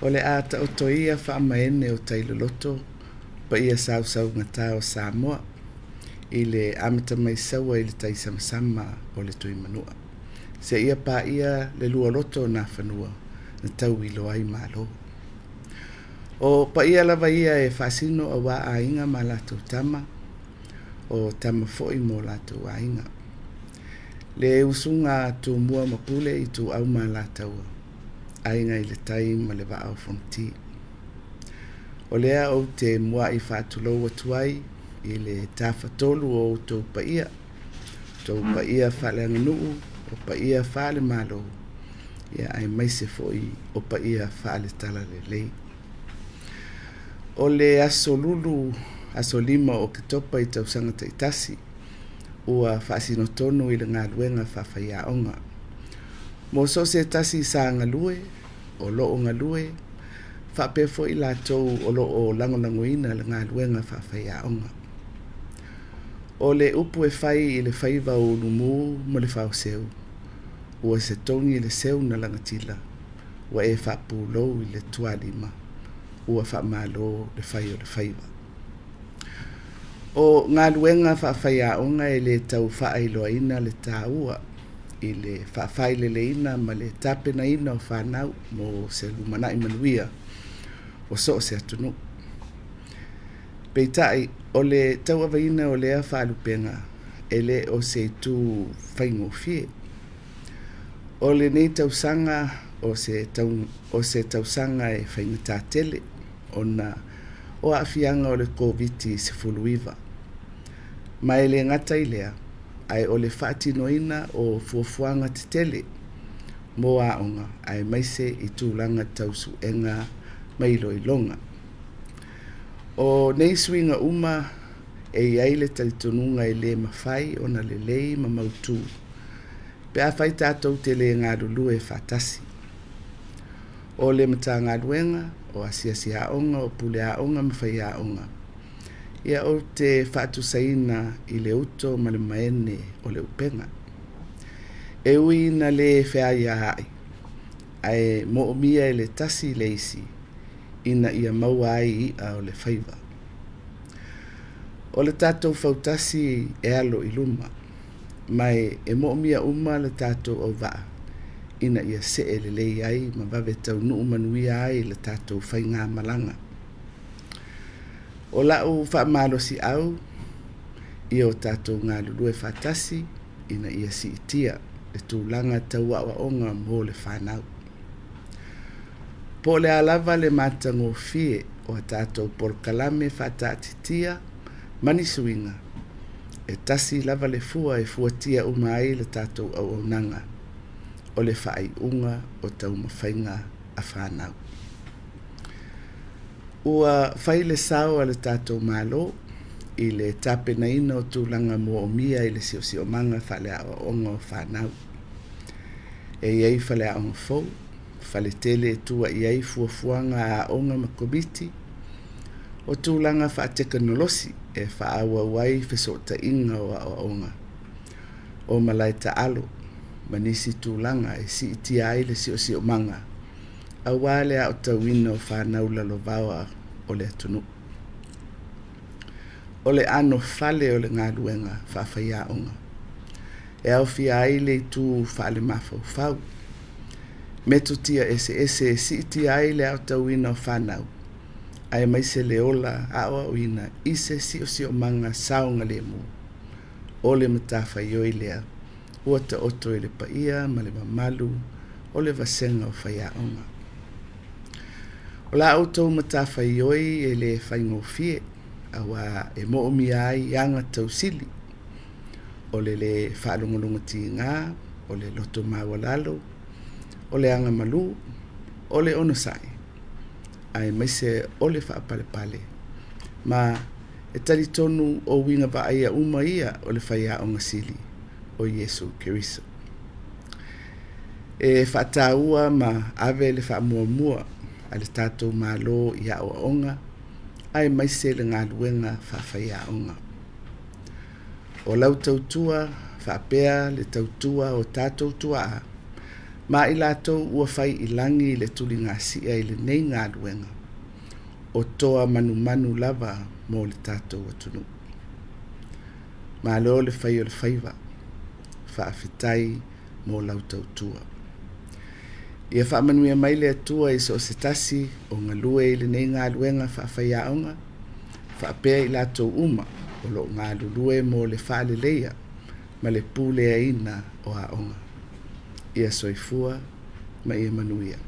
O le a ta o toia whaamaene o tailoloto pa ia sau ngata o Samoa i le amata mai saua i le taisamasama o le tui manua. Se ia pa ia le lua loto na whanua na tau i loa i malo. O pa ia lava ia e whasino a wā a inga ma lātou tama o tama foi mo lātou a inga. Le usunga tu mua mapule i tu au ma lātou a inga i le tai ma le wa au fonti. O lea o te mua i whātulau atuai i le tawhatolu o tau pa ia. Tau pa ia whale anganuu o pa ia whale malo. Ia ai maise foi o pa ia whale tala le lei. O le aso Lulu, aso lima o Oketopa i tau sanga taitasi. Ua whaasino tonu i le ngā luenga FAI'ΑOGA. Mo so se tasi sa ngalue, o loo ngalue, whapefo i lātou o loo langolangoina le ngā luenga FAI'AOGA. O le upu e whai i le whaiva o lumu mo le whao seu. Ua se tongi i le seu na langatila. Ua e whapu lou i le tualima. Ua whamalo le whai o le whaiva. O ngā luenga FAI'AOGA e le tau whaailoaina le tāua. I le whaaile ina ma le tapena ina o whanau mo se lumana i manuia. O so se atunu. Peitai, o le tau awaina o lea whaalupenga, e le o se tū whaingofie. O le nei tausanga o se tausanga e whaingatātele, o afianga o le COVID-19. Mai le ngata i lea, ai o le whaatinoina o fuafuanga te tele, mo aonga, ai maise i tūlanga tausu enga mailo i longa. O nei suinga uma e iai le talitonunga e le mawhai o na le lei ma mautu. Pe a whai tātou te le ngā Lulu e whatasi. O le mata ngā luenga, o AFIOGA, o PALEMIA ma FAI'AOGA. Ia o te whatu saina i le uto ma le maene o le upenga. E ui na le whea ia ai. Ai mo mia e le tasi leisi. Ina ia maua ai i a o le whaiva. O le tātou whautasi e alo i luma. Mai e mo mia uma le tātou au waa. Ina ia se e le lei ai ma vawe tau nuu manuia ai le tātou whainga malanga. O lau whaamalo si au, i o tātou ngā Lulu e whatasi, ina ia si itia le tūlanga tau awaonga mo le whanau. Po le alava le matango fie o a tātou porkalame whatatitia, mani suinga, e tasi lava le fua e fuatia umai le tātou au nanga, o le whaaiunga o tau mawhainga a whanau. Ua whai le sao a le tātou malo, i le tapena ina o tūlanga mo o mia i le sio manga FAI'AOGA o whanau. E iei FAI'AOGA fau, whale tele tua iei fuafuanga a onga ma komiti, o tūlanga whaateknolosi e whaaua wai whesota inga o a onga. O malai ta alo, manisi tūlanga e si iti ai le sio manga, a wale a o tawina o whanau lalovawa o le atunu. O le ano fale o le ngā luenga FAI'AOGA. E au fia ai le tū whale mawhau. Metutia ese si iti ai le au tawina o whanau. Ai maise le ola a o ina ise sio manga saunga le mu. O le MATAAFA ioi lea. Ua ta oto i le paia ma le mamalu o le vasenga o FAI'AOGA. O la autou MATAAFA ioi e le whaingofie awa e moomi ai anga tausili. O le whaalongolonga ti ngā, o le loto mawalalo, o le anga malu, o le onosai. Ai maise o le whaapalepale. Ma e talitonu o winga ba aia uma ia o le FAI'AOGA sili o Yesu Keriso. E whaataua ma ave le whaamuamua a le tātou malo i a onga, ai maise le ngā luenga FAI'AOGA. O lau tautua, whaapea le tautua o tātou tua, Ma i lātou ua whai I langi le tuli ngā sia I le nei ngā luenga. O toa manu lava mō le tātou atunu. Ma leo le whai o le whaiva. Whaafetai mō lau tautua. Ia whaamanuia mai le atua I so se tasi o ngā lue I le nei ngā luenga FAI'ΑOGA. Whaapea I lātou uma o lo ngā lulue mō le whaaleleia ma le pūlea ina o aonga. Ia soifua ma ia manuia.